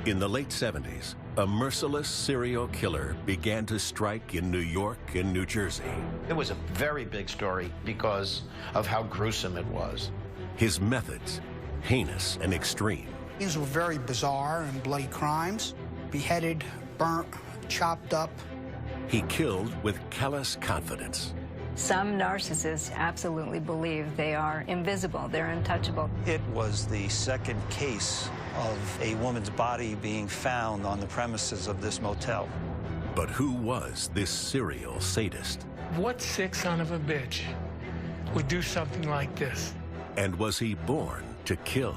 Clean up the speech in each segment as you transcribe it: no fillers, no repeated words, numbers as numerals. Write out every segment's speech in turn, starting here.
In the late 70s, a merciless serial killer began to strike in New York and New Jersey. It was a very big story because of how gruesome it was. His methods, heinous and extreme. These were very bizarre and bloody crimes. Beheaded, burnt, chopped up. He killed with callous confidence. Some narcissists absolutely believe they are invisible, they're untouchable. It was the second case of a woman's body being found on the premises of this motel. But who was this serial sadist? What sick son of a bitch would do something like this? And was he born to kill?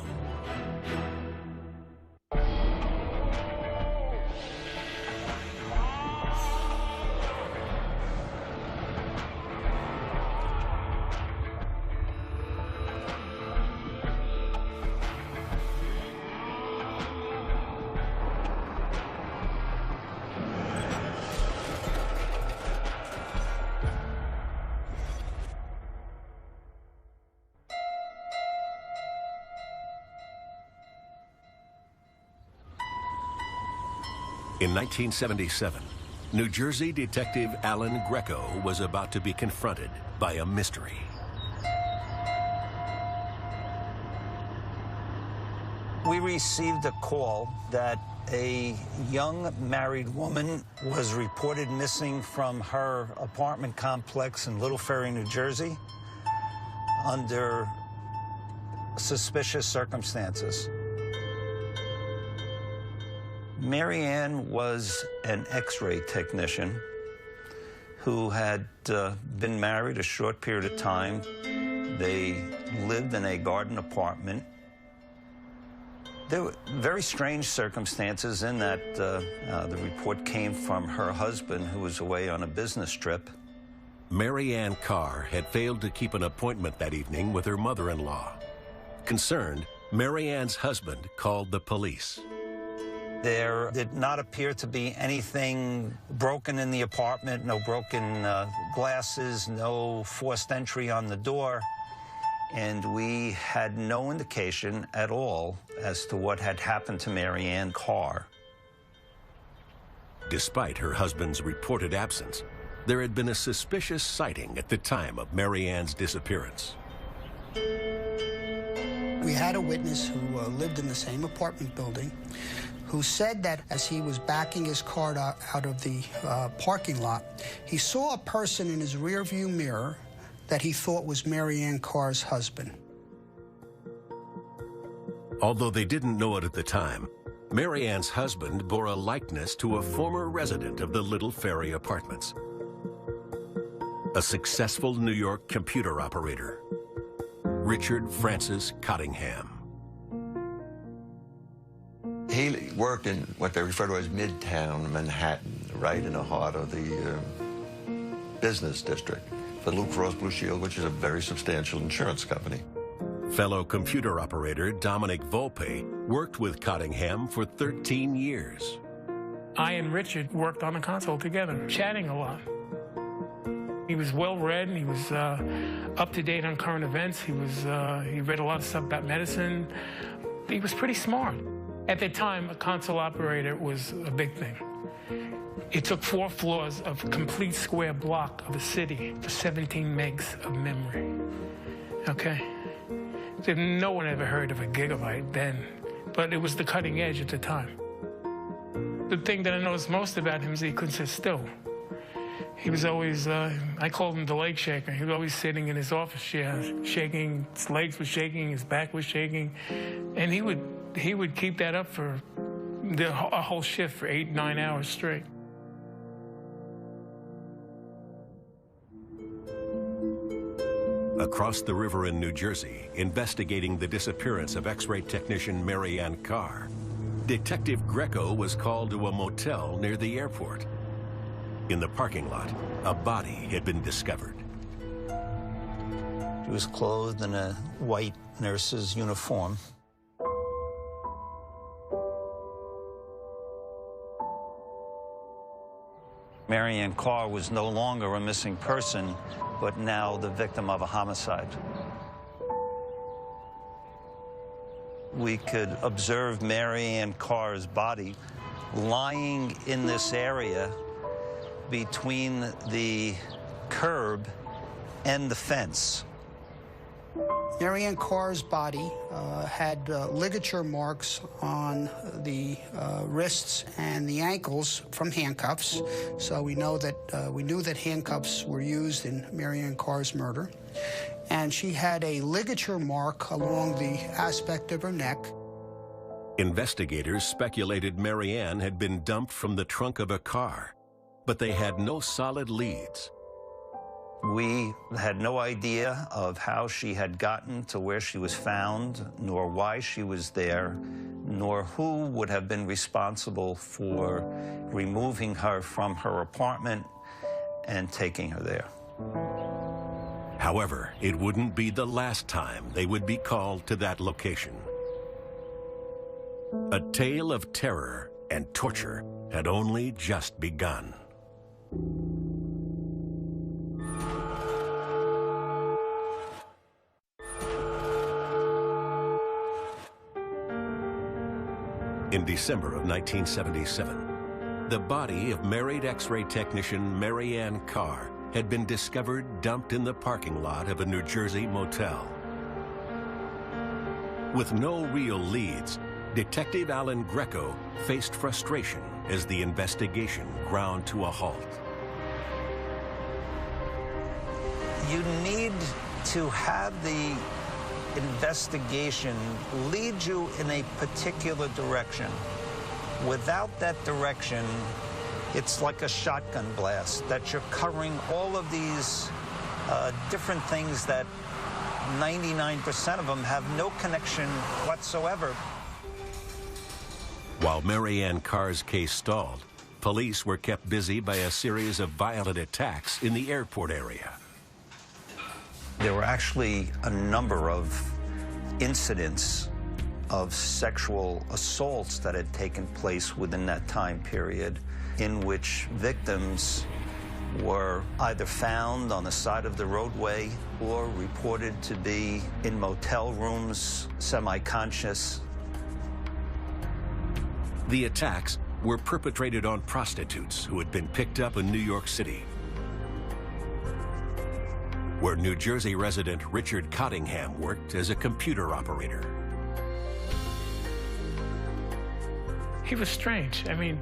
In 1977, New Jersey detective Alan Greco was about to be confronted by a mystery. We received a call that a young married woman was reported missing from her apartment complex in Little Ferry, New Jersey, under suspicious circumstances. Mary Ann was an X-ray technician who had been married a short period of time. They lived in a garden apartment. There were very strange circumstances in that the report came from her husband, who was away on a business trip. Mary Ann Carr had failed to keep an appointment that evening with her mother-in-law. Concerned, Mary Ann's husband called the police. There did not appear to be anything broken in the apartment, no broken glasses, no forced entry on the door, and we had no indication at all as to what had happened to Mary Ann Carr. Despite her husband's reported absence, there had been a suspicious sighting at the time of Mary Ann's disappearance. We had a witness who lived in the same apartment building who said that as he was backing his car out of the parking lot, he saw a person in his rearview mirror that he thought was Mary Ann Carr's husband. Although they didn't know it at the time, Mary Ann's husband bore a likeness to a former resident of the Little Ferry apartments, a successful New York computer operator, Richard Francis Cottingham. He worked in what they refer to as Midtown Manhattan, right in the heart of the business district for Blue Cross Blue Shield, which is a very substantial insurance company. Fellow computer operator Dominic Volpe worked with Cottingham for 13 years. I and Richard worked on the console together, chatting a lot. He was well-read, and he was up-to-date on current events. He read a lot of stuff about medicine. He was pretty smart. At the time, a console operator was a big thing. It took 4 floors of a complete square block of a city for 17 megs of memory, okay? No one ever heard of a gigabyte then, but it was the cutting edge at the time. The thing that I noticed most about him is he couldn't sit still. He was always, I called him the leg shaker. He was always sitting in his office chair, shaking, his legs were shaking, his back was shaking, and he would keep that up for a whole shift for 8, 9 hours straight. Across the river in New Jersey, investigating the disappearance of X-ray technician Mary Ann Carr, Detective Greco was called to a motel near the airport. In the parking lot, a body had been discovered. He was clothed in a white nurse's uniform. Mary Ann Carr was no longer a missing person, but now the victim of a homicide. we could observe Mary Ann Carr's body lying in this area between the curb and the fence. Mary Ann Carr's body had ligature marks on the wrists and the ankles from handcuffs. So we knew that handcuffs were used in Mary Ann Carr's murder. And she had a ligature mark along the aspect of her neck. Investigators speculated Mary Ann had been dumped from the trunk of a car, but they had no solid leads. We had no idea of how she had gotten to where she was found, nor why she was there, nor who would have been responsible for removing her from her apartment and taking her there. However, it wouldn't be the last time they would be called to that location. A tale of terror and torture had only just begun. In December of 1977, the body of married X-ray technician Mary Ann Carr had been discovered dumped in the parking lot of a New Jersey motel. With no real leads, Detective Alan Greco faced frustration as the investigation ground to a halt. You need to have the investigation lead you in a particular direction. Without that direction, it's like a shotgun blast, that you're covering all of these different things that 99% of them have no connection whatsoever. While Mary Ann Carr's case stalled, police were kept busy by a series of violent attacks in the airport area. There were actually a number of incidents of sexual assaults that had taken place within that time period, in which victims were either found on the side of the roadway or reported to be in motel rooms, semi-conscious. The attacks were perpetrated on prostitutes who had been picked up in New York City, where New Jersey resident Richard Cottingham worked as a computer operator. He was strange. I mean,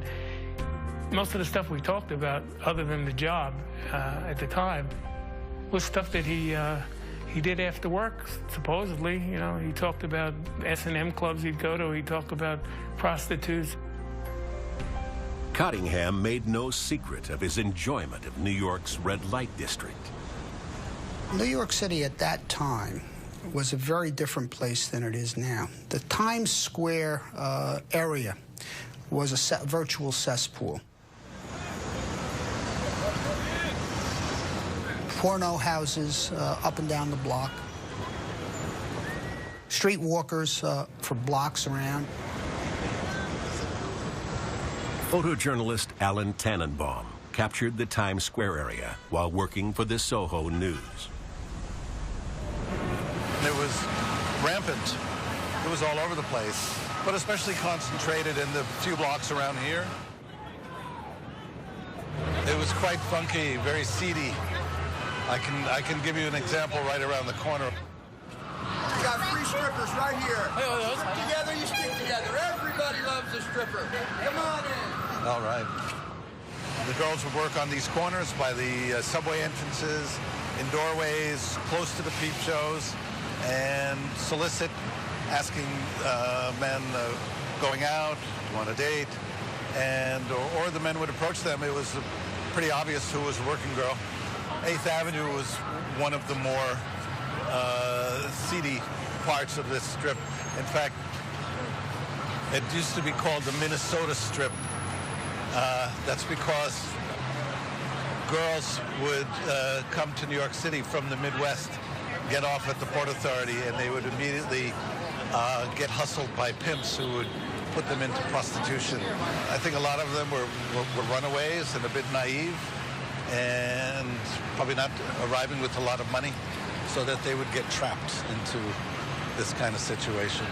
most of the stuff we talked about, other than the job at the time, was stuff that he did after work, supposedly. You know, he talked about S&M clubs he'd go to. He talked about prostitutes. Cottingham made no secret of his enjoyment of New York's red light district. New York City at that time was a very different place than it is now. The Times Square area was a virtual cesspool. Porno houses up and down the block. Street walkers for blocks around. Photojournalist Alan Tannenbaum captured the Times Square area while working for the Soho News. It was rampant. It was all over the place, but especially concentrated in the few blocks around here. It was quite funky, very seedy. I can give you an example right around the corner. We got free strippers right here. You stick together, you stick together. Everybody loves a stripper. Come on in. All right. The girls would work on these corners by the subway entrances, in doorways, close to the peep shows, and solicit, asking men going out, on a date, and or the men would approach them. It was pretty obvious who was a working girl. 8th Avenue was one of the more seedy parts of this strip. In fact, it used to be called the Minnesota Strip. That's because girls would come to New York City from the Midwest, get off at the Port Authority, and they would immediately get hustled by pimps who would put them into prostitution. I think a lot of them were runaways and a bit naive, and probably not arriving with a lot of money, so that they would get trapped into this kind of situation.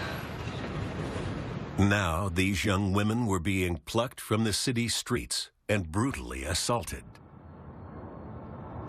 Now, these young women were being plucked from the city streets and brutally assaulted.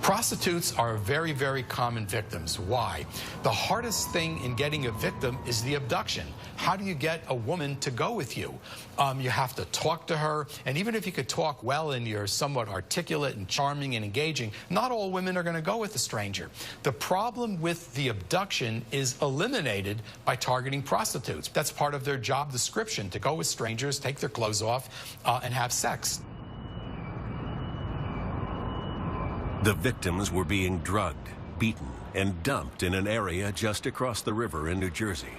Prostitutes are very, very common victims. Why? The hardest thing in getting a victim is the abduction. How do you get a woman to go with you? You have to talk to her, and even if you could talk well and you're somewhat articulate and charming and engaging, not all women are going to go with a stranger. The problem with the abduction is eliminated by targeting prostitutes. That's part of their job description, to go with strangers, take their clothes off, and have sex. The victims were being drugged, beaten, and dumped in an area just across the river in New Jersey,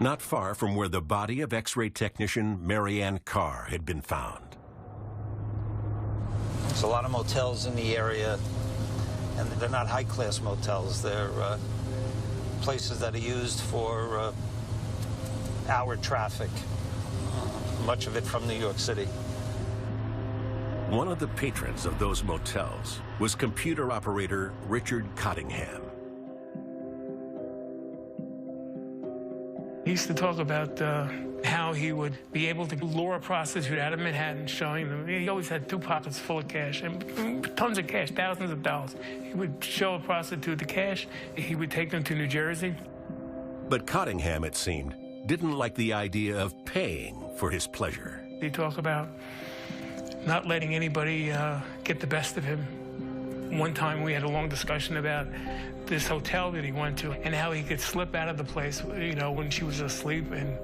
not far from where the body of X-ray technician Mary Ann Carr had been found. There's a lot of motels in the area, and they're not high-class motels. They're places that are used for hour traffic, much of it from New York City. One of the patrons of those motels was computer operator Richard Cottingham. He used to talk about how he would be able to lure a prostitute out of Manhattan, showing them. He always had 2 pockets full of cash, and tons of cash, thousands of dollars. He would show a prostitute the cash. He would take them to New Jersey. But Cottingham, it seemed, didn't like the idea of paying for his pleasure. He talked about not letting anybody get the best of him. One time we had a long discussion about this hotel that he went to and how he could slip out of the place, you know, when she was asleep and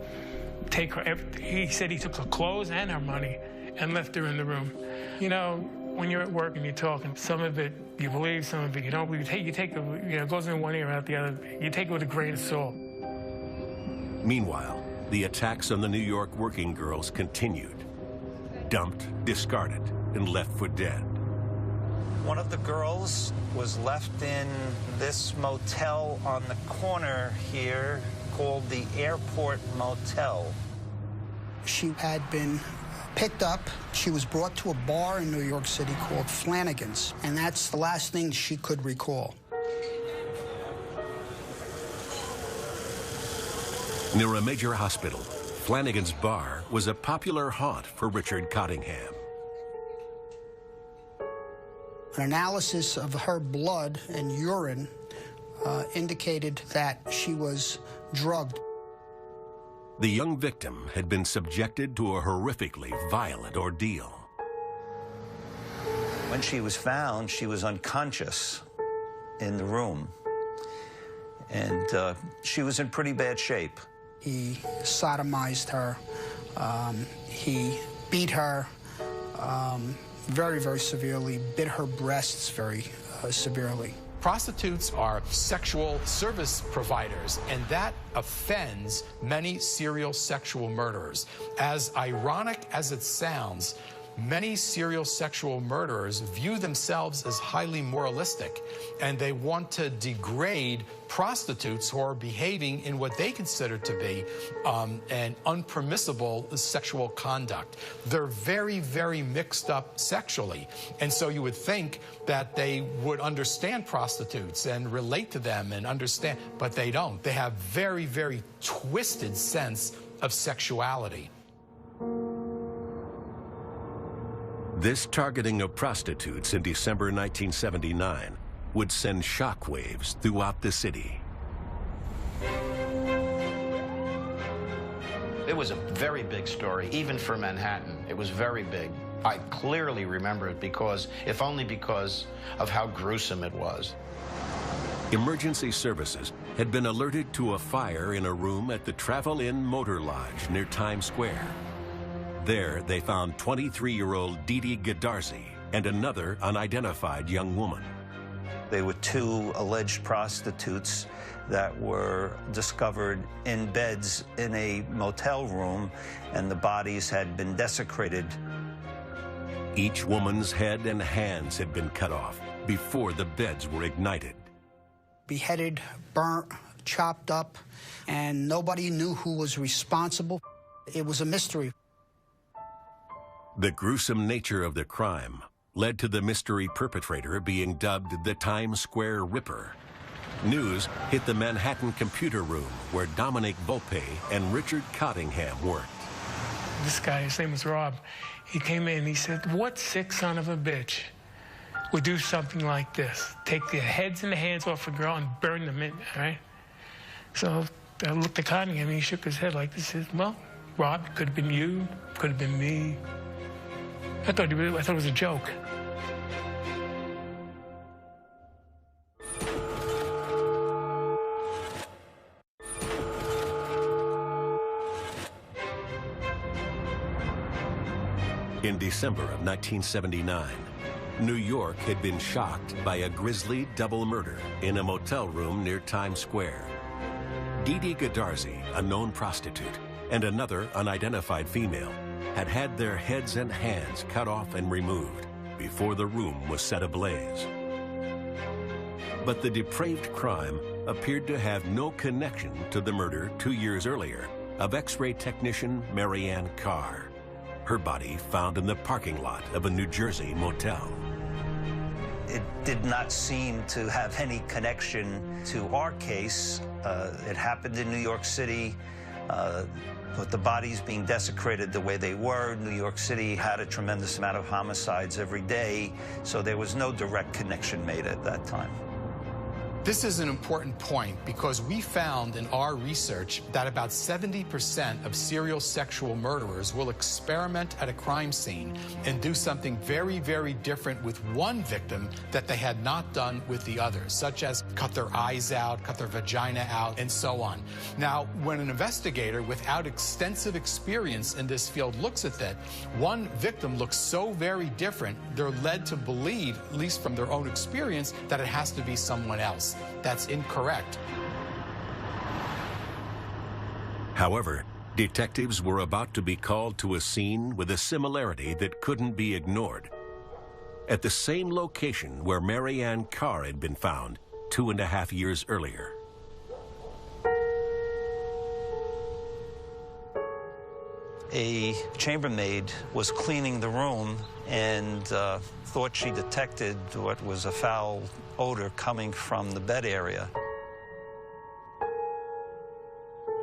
take her. He said he took her clothes and her money and left her in the room. You know, when you're at work and you're talking, some of it you believe, some of it you don't believe. You take it, you know, it goes in one ear, out the other. You take it with a grain of salt. Meanwhile, the attacks on the New York working girls continued. Dumped, discarded, and left for dead. One of the girls was left in this motel on the corner here called the Airport Motel. She had been picked up. She was brought to a bar in New York City called Flanagan's, and that's the last thing she could recall. Near a major hospital, Flanagan's Bar was a popular haunt for Richard Cottingham. An analysis of her blood and urine indicated that she was drugged. The young victim had been subjected to a horrifically violent ordeal. When she was found, she was unconscious in the room, and she was in pretty bad shape. He sodomized her. He beat her very, very severely, bit her breasts very severely. Prostitutes are sexual service providers, and that offends many serial sexual murderers. As ironic as it sounds, many serial sexual murderers view themselves as highly moralistic, and they want to degrade prostitutes who are behaving in what they consider to be an unpermissible sexual conduct. They're very, very mixed up sexually, and so you would think that they would understand prostitutes and relate to them and understand, but they don't. They have very, very twisted sense of sexuality. This targeting of prostitutes in December 1979 would send shockwaves throughout the city. It was a very big story, even for Manhattan. It was very big. I clearly remember it because, if only because of how gruesome it was. Emergency services had been alerted to a fire in a room at the Travel Inn Motor Lodge near Times Square. There, they found 23-year-old Dee Dee Godarzi and another unidentified young woman. They were 2 alleged prostitutes that were discovered in beds in a motel room, and the bodies had been desecrated. Each woman's head and hands had been cut off before the beds were ignited. Beheaded, burnt, chopped up, and nobody knew who was responsible. It was a mystery. The gruesome nature of the crime led to the mystery perpetrator being dubbed the Times Square Ripper. News hit the Manhattan computer room where Dominic Volpe and Richard Cottingham worked. This guy, his name was Rob, he came in and he said, what sick son of a bitch would do something like this? Take the heads and the hands off a girl and burn them in, all right? So I looked at Cottingham and he shook his head like this. He said, well, Rob, it could have been you, could have been me. I thought it was a joke. In December of 1979, New York had been shocked by a grisly double murder in a motel room near Times Square. Dee Dee Godarzi, a known prostitute, and another unidentified female had had their heads and hands cut off and removed before the room was set ablaze. But the depraved crime appeared to have no connection to the murder 2 years earlier of X-ray technician Mary Ann Carr. Her body found in the parking lot of a New Jersey motel. It did not seem to have any connection to our case. It happened in New York City. With the bodies being desecrated the way they were, New York City had a tremendous amount of homicides every day, so there was no direct connection made at that time. This is an important point because we found in our research that about 70% of serial sexual murderers will experiment at a crime scene and do something very, very different with one victim that they had not done with the others, such as cut their eyes out, cut their vagina out, and so on. Now, when an investigator without extensive experience in this field looks at that, one victim looks so very different, they're led to believe, at least from their own experience, that it has to be someone else. That's incorrect. However, detectives were about to be called to a scene with a similarity that couldn't be ignored. At the same location where Mary Ann Carr had been found 2.5 years earlier. A chambermaid was cleaning the room and thought she detected what was a foul odor coming from the bed area.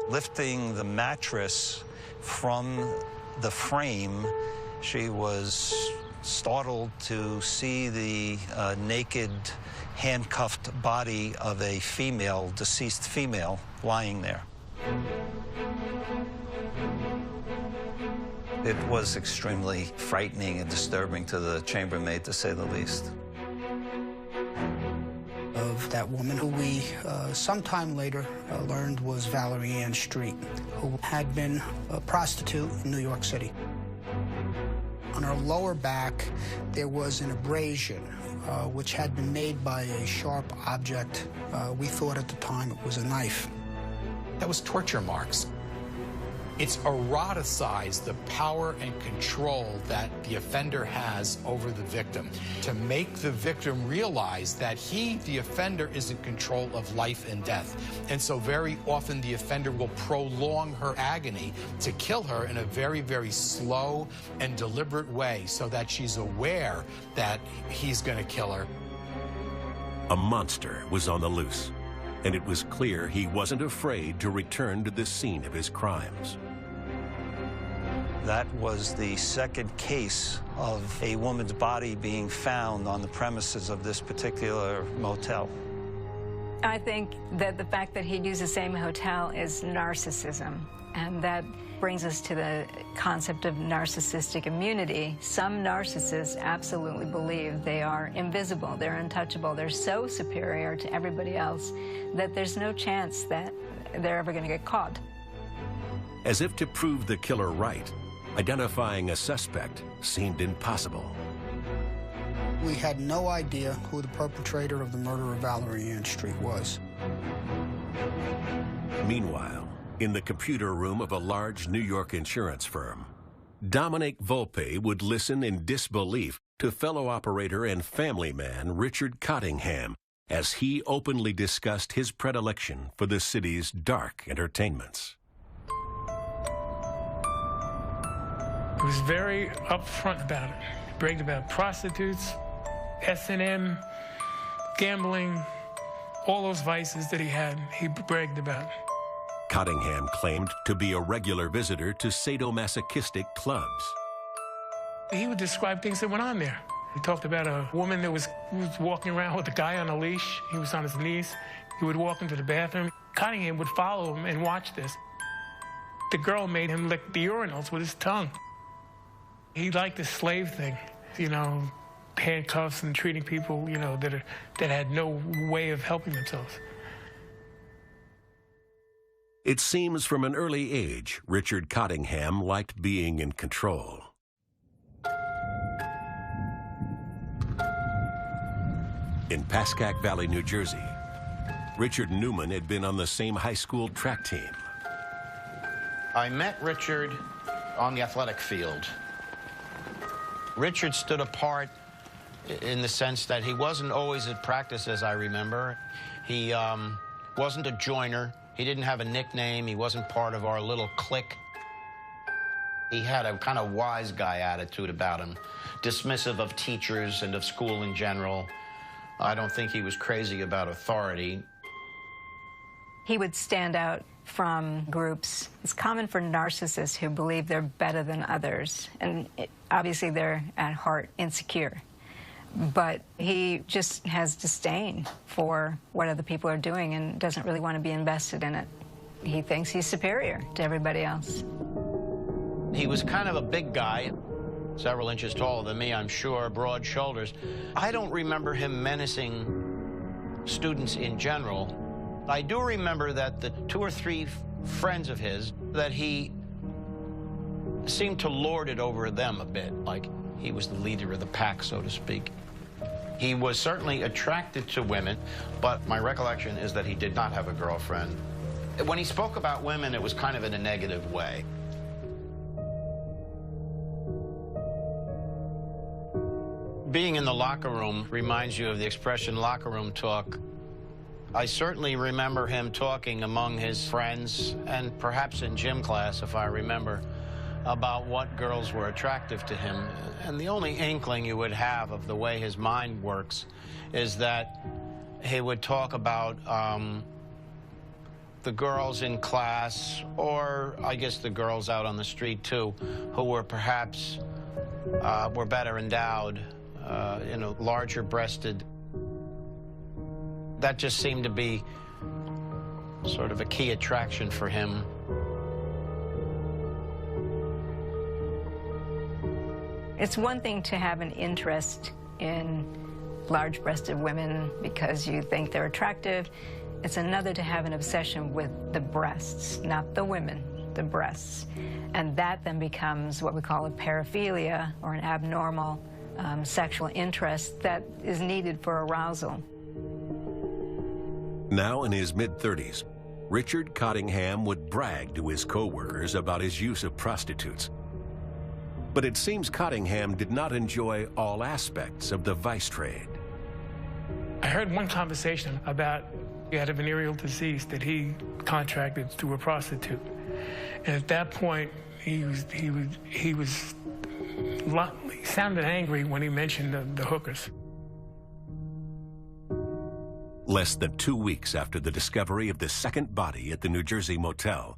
Lifting the mattress from the frame, she was startled to see the naked, handcuffed body of a female, deceased female, lying there. It was extremely frightening and disturbing to the chambermaid, to say the least. Of that woman who we sometime later learned was Valerie Ann Street, who had been a prostitute in New York City. On her lower back, there was an abrasion, which had been made by a sharp object. We thought at the time it was a knife. That was torture marks. It's eroticized the power and control that the offender has over the victim to make the victim realize that he, the offender, is in control of life and death. And so very often the offender will prolong her agony to kill her in a very, very slow and deliberate way so that she's aware that he's going to kill her. A monster was on the loose, and it was clear he wasn't afraid to return to the scene of his crimes. That was the second case of a woman's body being found on the premises of this particular motel. I think that the fact that he'd use the same hotel is narcissism, and that brings us to the concept of narcissistic immunity. Some narcissists absolutely believe they are invisible, they're untouchable, they're so superior to everybody else that there's no chance that they're ever going to get caught. As if to prove the killer right, identifying a suspect seemed impossible. We had no idea who the perpetrator of the murder of Valerie Ann Street was. Meanwhile, in the computer room of a large New York insurance firm, Dominic Volpe would listen in disbelief to fellow operator and family man Richard Cottingham as he openly discussed his predilection for the city's dark entertainments. He was very upfront about it. He bragged about prostitutes, S&M, gambling, all those vices that he had, he bragged about. Cottingham claimed to be a regular visitor to sadomasochistic clubs. He would describe things that went on there. He talked about a woman that was walking around with a guy on a leash. He was on his knees. He would walk into the bathroom. Cottingham would follow him and watch this. The girl made him lick the urinals with his tongue. He liked the slave thing, you know, handcuffs and treating people, you know, that had no way of helping themselves. It seems from an early age, Richard Cottingham liked being in control. In Pascack Valley, New Jersey, Richard Newman had been on the same high school track team. I met Richard on the athletic field. Richard stood apart in the sense that he wasn't always at practice, as I remember. He wasn't a joiner. He didn't have a nickname. He wasn't part of our little clique. He had a kind of wise guy attitude about him, dismissive of teachers and of school in general. I don't think he was crazy about authority. He would stand out from groups. It's common for narcissists who believe they're better than others, and obviously they're at heart insecure. But he just has disdain for what other people are doing and doesn't really want to be invested in it. He thinks he's superior to everybody else. He was kind of a big guy, several inches taller than me, I'm sure, broad shoulders. I don't remember him menacing students in general. I do remember that the 2 or 3 friends of his, that he seemed to lord it over them a bit, like he was the leader of the pack, so to speak. He was certainly attracted to women, but my recollection is that he did not have a girlfriend. When he spoke about women, it was kind of in a negative way. Being in the locker room reminds you of the expression locker room talk. I certainly remember him talking among his friends, and perhaps in gym class, if I remember, about what girls were attractive to him. And the only inkling you would have of the way his mind works is that he would talk about the girls in class, or I guess the girls out on the street too, who were perhaps were better endowed, you know, larger breasted. That just seemed to be sort of a key attraction for him. It's one thing to have an interest in large-breasted women because you think they're attractive. It's another to have an obsession with the breasts, not the women, the breasts. And that then becomes what we call a paraphilia, or an abnormal sexual interest that is needed for arousal. Now in his mid-30s, Richard Cottingham would brag to his co-workers about his use of prostitutes. But it seems Cottingham did not enjoy all aspects of the vice trade. I heard one conversation about he had a venereal disease that he contracted through a prostitute. And at that point, he sounded angry when he mentioned the hookers. Less than 2 weeks after the discovery of the second body at the New Jersey motel,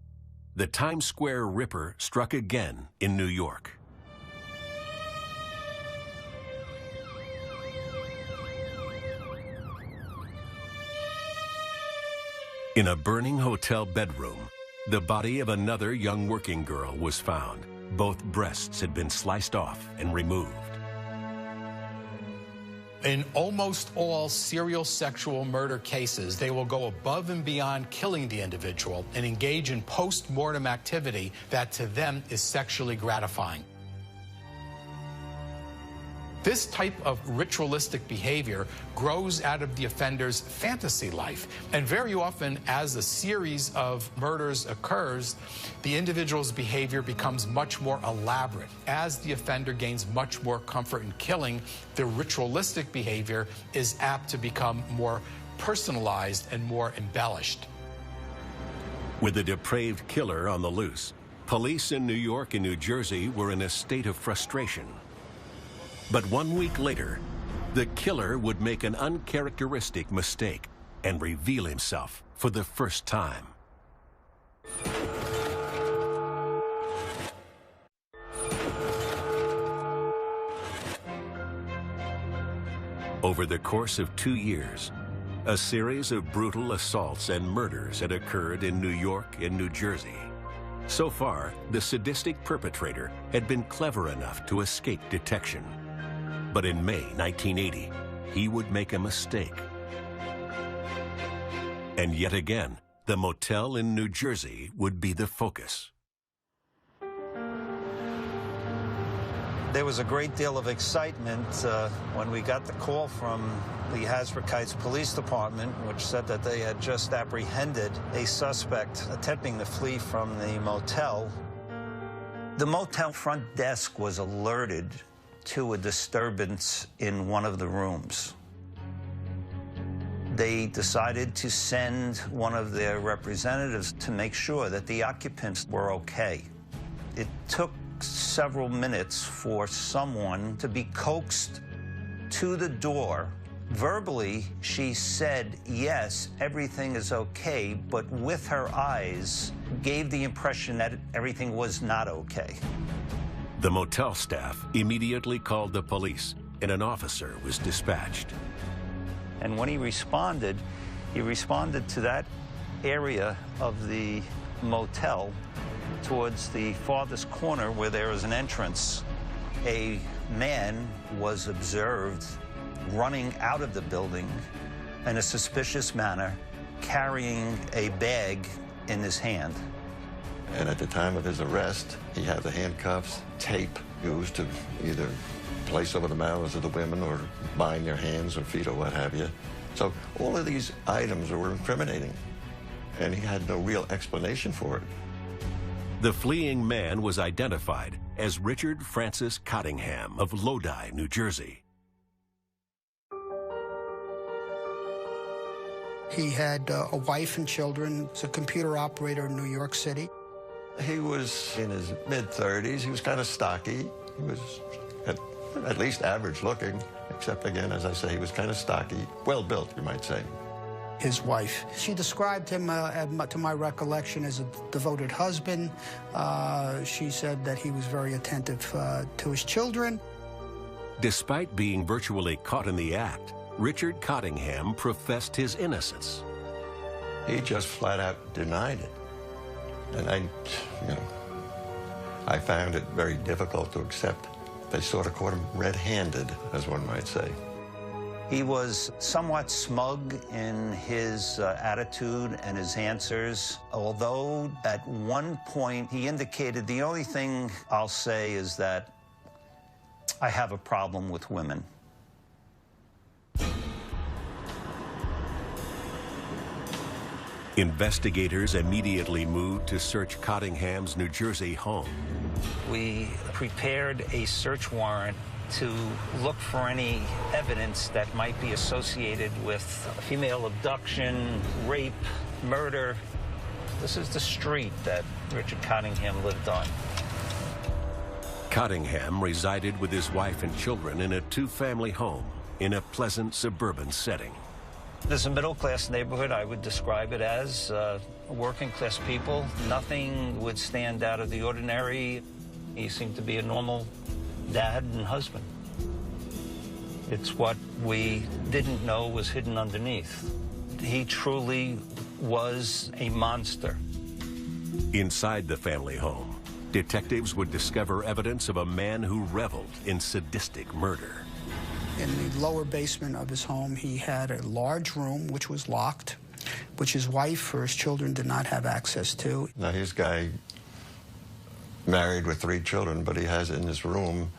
the Times Square Ripper struck again in New York. In a burning hotel bedroom, the body of another young working girl was found. Both breasts had been sliced off and removed. In almost all serial sexual murder cases, they will go above and beyond killing the individual and engage in post-mortem activity that to them is sexually gratifying. This type of ritualistic behavior grows out of the offender's fantasy life. And very often, as a series of murders occurs, the individual's behavior becomes much more elaborate. As the offender gains much more comfort in killing, the ritualistic behavior is apt to become more personalized and more embellished. With a depraved killer on the loose, police in New York and New Jersey were in a state of frustration. But 1 week later, the killer would make an uncharacteristic mistake and reveal himself for the first time. Over the course of 2 years, a series of brutal assaults and murders had occurred in New York and New Jersey. So far, the sadistic perpetrator had been clever enough to escape detection. But in May 1980, he would make a mistake. And yet again, the motel in New Jersey would be the focus. There was a great deal of excitement when we got the call from the Hasbrouck Heights Police Department, which said that they had just apprehended a suspect attempting to flee from the motel. The motel front desk was alerted to a disturbance in one of the rooms. They decided to send one of their representatives to make sure that the occupants were okay. It took several minutes for someone to be coaxed to the door. Verbally, she said, yes, everything is okay, but with her eyes gave the impression that everything was not okay. The motel staff immediately called the police, and an officer was dispatched. And when he responded to that area of the motel towards the farthest corner where there is an entrance. A man was observed running out of the building in a suspicious manner, carrying a bag in his hand. And at the time of his arrest, he had the handcuffs, tape used to either place over the mouths of the women or bind their hands or feet or what have you. So all of these items were incriminating, and he had no real explanation for it. The fleeing man was identified as Richard Francis Cottingham of Lodi, New Jersey. He had a wife and children. He's a computer operator in New York City. He was in his mid-30s. He was kind of stocky. He was at least average looking, except again, as I say, he was kind of stocky, well-built, you might say. His wife. She described him, to my recollection, as a devoted husband. She said that he was very attentive to his children. Despite being virtually caught in the act, Richard Cottingham professed his innocence. He just flat out denied it. And I found it very difficult to accept. They sort of caught him red-handed, as one might say. He was somewhat smug in his attitude and his answers, although at one point he indicated, the only thing I'll say is that I have a problem with women. Investigators immediately moved to search Cottingham's New Jersey home. We prepared a search warrant to look for any evidence that might be associated with female abduction, rape, murder. This is the street that Richard Cottingham lived on. Cottingham resided with his wife and children in a two-family home in a pleasant suburban setting. This is a middle-class neighborhood. I would describe it as working-class people. Nothing would stand out of the ordinary. He seemed to be a normal dad and husband. It's what we didn't know was hidden underneath. He truly was a monster. Inside the family home, detectives would discover evidence of a man who reveled in sadistic murder. In the lower basement of his home, he had a large room which was locked, which his wife or his children did not have access to. Now, this guy married with 3 children, but he has in his room,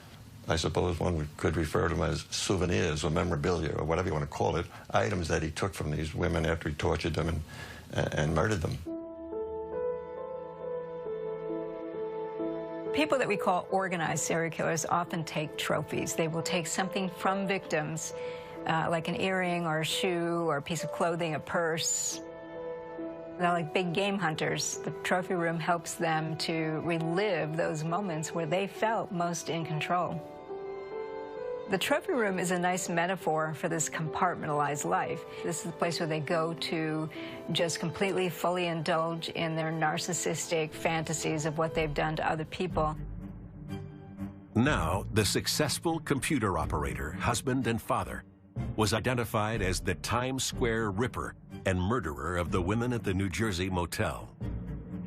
I suppose one could refer to them as souvenirs or memorabilia or whatever you want to call it, items that he took from these women after he tortured them and murdered them. People that we call organized serial killers often take trophies. They will take something from victims, like an earring or a shoe or a piece of clothing, a purse. They're like big game hunters. The trophy room helps them to relive those moments where they felt most in control. The trophy room is a nice metaphor for this compartmentalized life. This is the place where they go to just completely, fully indulge in their narcissistic fantasies of what they've done to other people. Now, the successful computer operator, husband, and father was identified as the Times Square Ripper and murderer of the women at the New Jersey motel.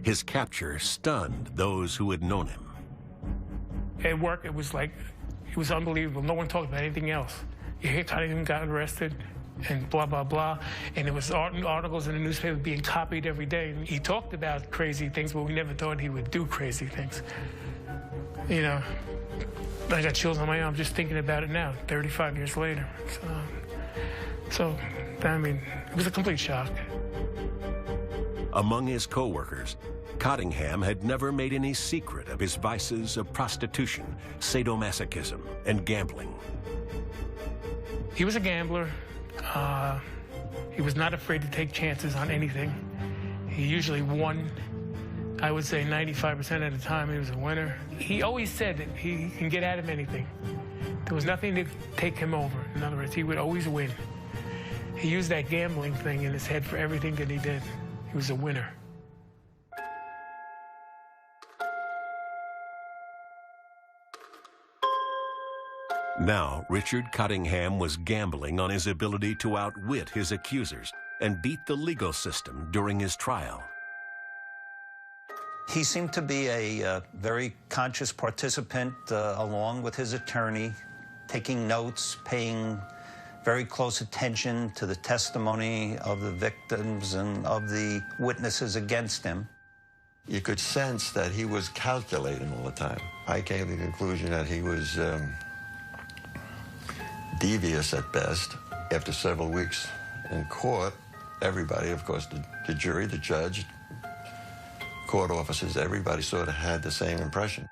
His capture stunned those who had known him. At work, it was unbelievable. No one talked about anything else. You hear Cottingham got arrested and blah, blah, blah. And there was articles in the newspaper being copied every day. And he talked about crazy things, but we never thought he would do crazy things. You know, I got chills on my arm just thinking about it now, 35 years later. So I mean, it was a complete shock. Among his co-workers, Cottingham had never made any secret of his vices of prostitution, sadomasochism, and gambling. He was a gambler. He was not afraid to take chances on anything. He usually won. I would say 95% of the time he was a winner. He always said that he can get out of anything. There was nothing to take him over. In other words, he would always win. He used that gambling thing in his head for everything that he did. He was a winner. Now, Richard Cottingham was gambling on his ability to outwit his accusers and beat the legal system during his trial. He seemed to be a very conscious participant, along with his attorney, taking notes, paying very close attention to the testimony of the victims and of the witnesses against him. You could sense that he was calculating all the time. I came to the conclusion that he was devious at best. After several weeks in court, everybody, of course, the jury, the judge, court officers, everybody sort of had the same impression.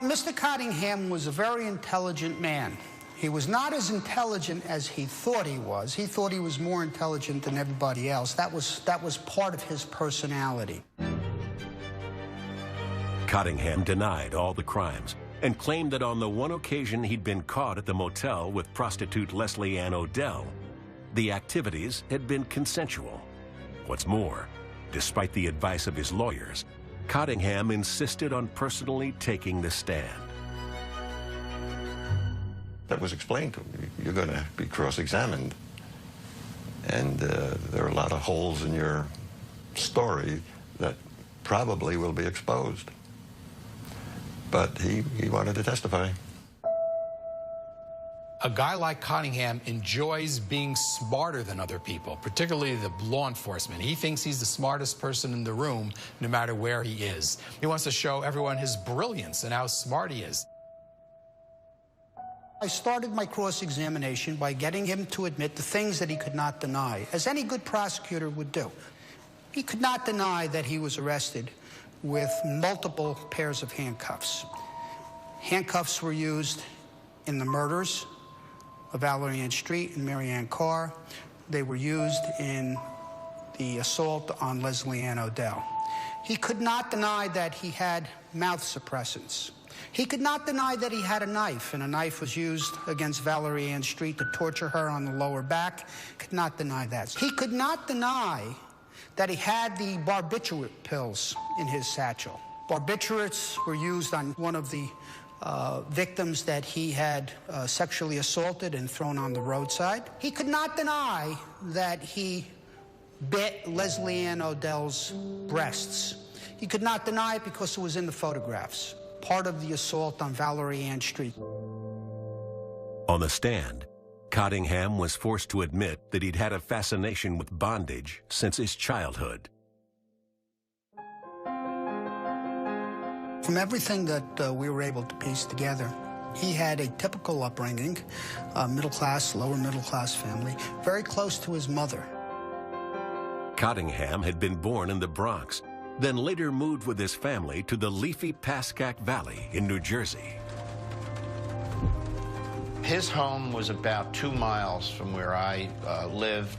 Mr. Cottingham was a very intelligent man. He was not as intelligent as he thought he was. He thought he was more intelligent than everybody else. That was part of his personality. Cottingham denied all the crimes and claimed that on the one occasion he'd been caught at the motel with prostitute Leslie Ann Odell, the activities had been consensual. What's more, despite the advice of his lawyers, Cottingham insisted on personally taking the stand. That was explained to him. You're going to be cross-examined. And there are a lot of holes in your story that probably will be exposed. But he wanted to testify. A guy like Cottingham enjoys being smarter than other people, particularly the law enforcement. He thinks he's the smartest person in the room, no matter where he is. He wants to show everyone his brilliance and how smart he is. I started my cross-examination by getting him to admit the things that he could not deny, as any good prosecutor would do. He could not deny that he was arrested with multiple pairs of handcuffs. Handcuffs were used in the murders of Valerie Ann Street and Mary Ann Carr. They were used in the assault on Leslie Ann Odell. He could not deny that he had mouth suppressants. He could not deny that he had a knife, and a knife was used against Valerie Ann Street to torture her on the lower back. Could not deny that. He could not deny that he had the barbiturate pills in his satchel. Barbiturates were used on one of the victims that he had sexually assaulted and thrown on the roadside. He could not deny that he bit Leslie Ann Odell's breasts. He could not deny it because it was in the photographs, part of the assault on Valerie Ann Street. On the stand, Cottingham was forced to admit that he'd had a fascination with bondage since his childhood. From everything that we were able to piece together, he had a typical upbringing, middle-class, lower-middle-class family, very close to his mother. Cottingham had been born in the Bronx, then later moved with his family to the leafy Pascack Valley in New Jersey. His home was about 2 miles from where I lived.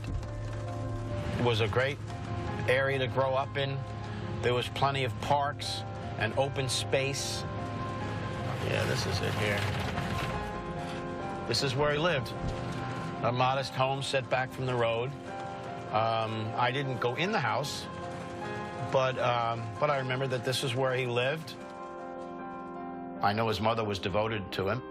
It was a great area to grow up in. There was plenty of parks and open space. Yeah, this is it here. This is where he lived. A modest home set back from the road. I didn't go in the house, but I remember that this is where he lived. I know his mother was devoted to him.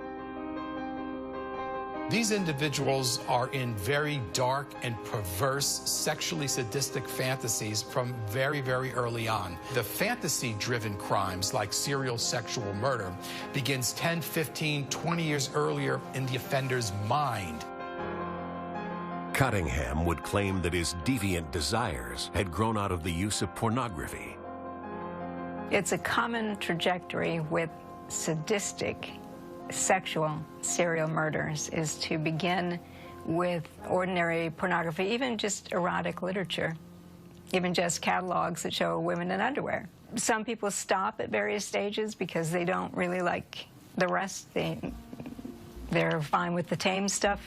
These individuals are in very dark and perverse, sexually sadistic fantasies from very, very early on. The fantasy-driven crimes, like serial sexual murder, begins 10, 15, 20 years earlier in the offender's mind. Cottingham would claim that his deviant desires had grown out of the use of pornography. It's a common trajectory with sadistic sexual serial murders is to begin with ordinary pornography, even just erotic literature, even just catalogs that show women in underwear. Some people stop at various stages because they don't really like the rest. They're fine with the tame stuff.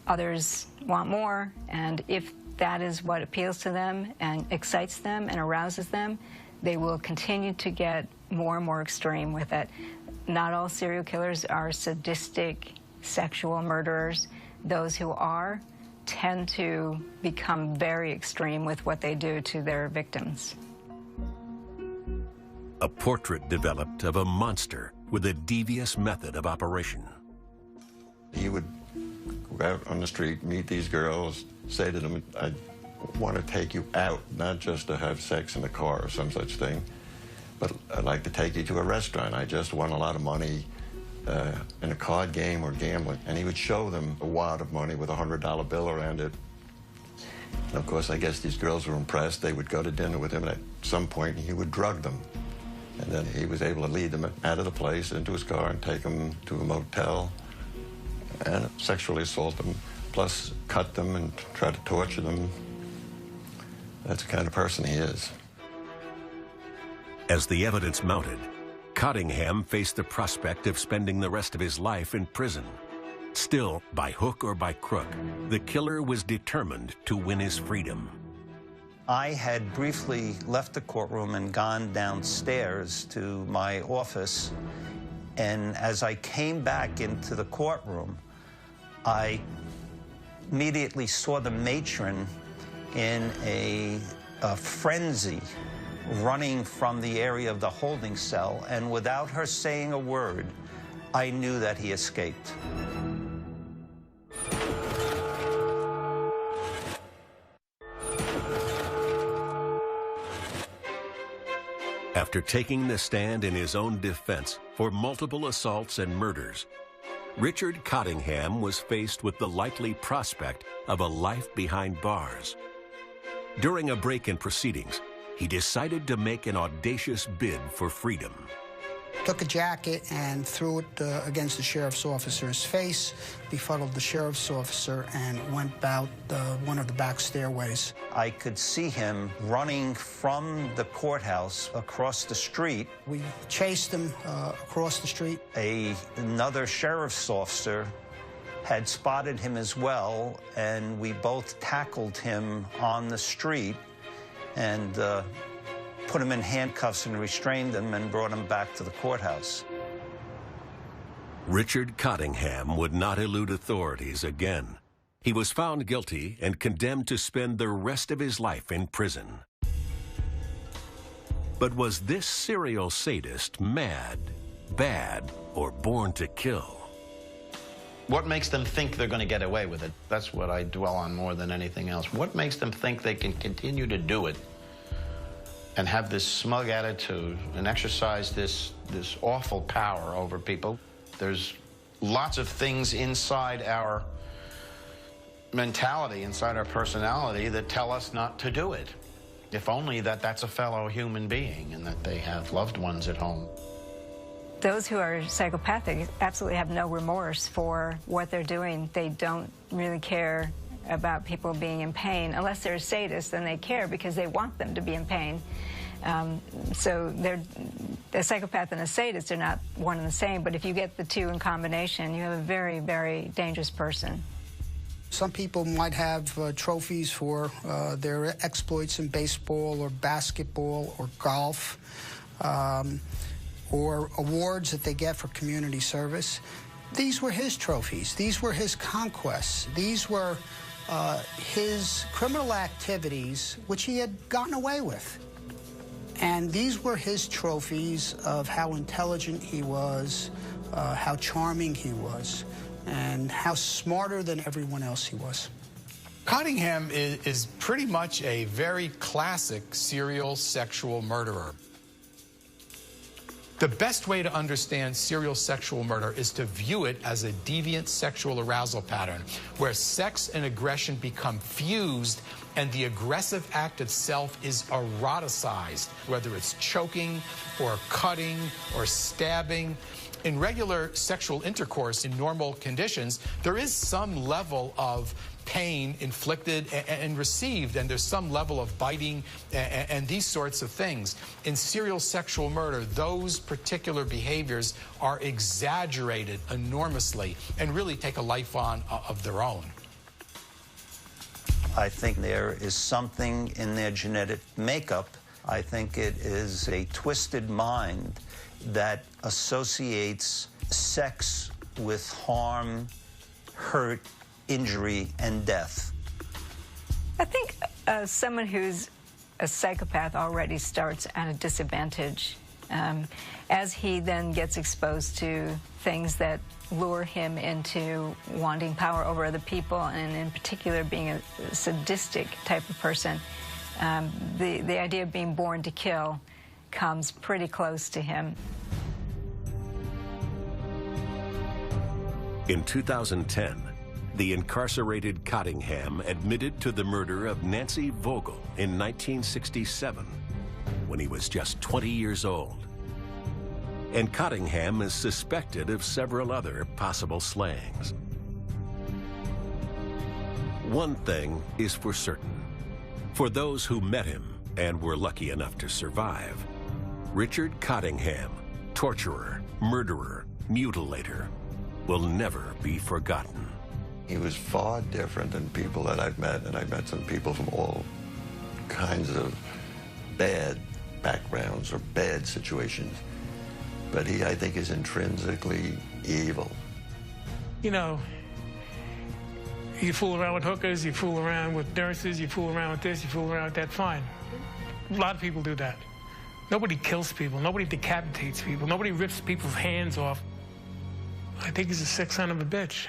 Others want more, and if that is what appeals to them and excites them and arouses them, they will continue to get more and more extreme with it. Not all serial killers are sadistic sexual murderers. Those who are tend to become very extreme with what they do to their victims. A portrait developed of a monster with a devious method of operation. He would go out on the street, meet these girls, say to them, I want to take you out, not just to have sex in the car or some such thing, but I'd like to take you to a restaurant. I just won a lot of money in a card game or gambling. And he would show them a wad of money with a $100 bill around it. And of course, I guess these girls were impressed. They would go to dinner with him, and at some point, he would drug them. And then he was able to lead them out of the place into his car and take them to a motel and sexually assault them, plus cut them and try to torture them. That's the kind of person he is. As the evidence mounted, Cottingham faced the prospect of spending the rest of his life in prison. Still, by hook or by crook, the killer was determined to win his freedom. I had briefly left the courtroom and gone downstairs to my office, and as I came back into the courtroom, I immediately saw the matron in a frenzy, running from the area of the holding cell, and without her saying a word, I knew that he escaped. After taking the stand in his own defense for multiple assaults and murders, Richard Cottingham was faced with the likely prospect of a life behind bars. During a break in proceedings, he decided to make an audacious bid for freedom. Took a jacket and threw it against the sheriff's officer's face, befuddled the sheriff's officer, and went out one of the back stairways. I could see him running from the courthouse across the street. We chased him across the street. Another sheriff's officer had spotted him as well, and we both tackled him on the street and put him in handcuffs and restrained him and brought him back to the courthouse. Richard Cottingham would not elude authorities again. He was found guilty and condemned to spend the rest of his life in prison. But was this serial sadist mad, bad, or born to kill? What makes them think they're going to get away with it? That's what I dwell on more than anything else. What makes them think they can continue to do it and have this smug attitude and exercise this awful power over people? There's lots of things inside our mentality, inside our personality, that tell us not to do it. If only that's a fellow human being and that they have loved ones at home. Those who are psychopathic absolutely have no remorse for what they're doing. They don't really care about people being in pain. Unless they're a sadist, then they care because they want them to be in pain. So a psychopath and a sadist are not one and the same, but if you get the two in combination, you have a very, very dangerous person. Some people might have trophies for their exploits in baseball or basketball or golf, or awards that they get for community service. These were his trophies. These were his conquests. These were his criminal activities, which he had gotten away with. And these were his trophies of how intelligent he was, how charming he was, and how smarter than everyone else he was. Cottingham is pretty much a very classic serial sexual murderer. The best way to understand serial sexual murder is to view it as a deviant sexual arousal pattern, where sex and aggression become fused and the aggressive act itself is eroticized, whether it's choking or cutting or stabbing. In regular sexual intercourse in normal conditions, there is some level of pain inflicted and received, and there's some level of biting and these sorts of things. In serial sexual murder, those particular behaviors are exaggerated enormously and really take a life on of their own. I think there is something in their genetic makeup. I think it is a twisted mind that associates sex with harm, hurt, injury, and death. I think someone who's a psychopath already starts at a disadvantage. As he then gets exposed to things that lure him into wanting power over other people, and in particular being a sadistic type of person, the idea of being born to kill comes pretty close to him. In 2010, the incarcerated Cottingham admitted to the murder of Nancy Vogel in 1967, when he was just 20 years old. And Cottingham is suspected of several other possible slayings. One thing is for certain. For those who met him and were lucky enough to survive, Richard Cottingham, torturer, murderer, mutilator, will never be forgotten. He was far different than people that I've met, and I've met some people from all kinds of bad backgrounds or bad situations. But he, I think, is intrinsically evil. You know, you fool around with hookers, you fool around with nurses, you fool around with this, you fool around with that, fine. A lot of people do that. Nobody kills people, nobody decapitates people, nobody rips people's hands off. I think he's a sick son of a bitch.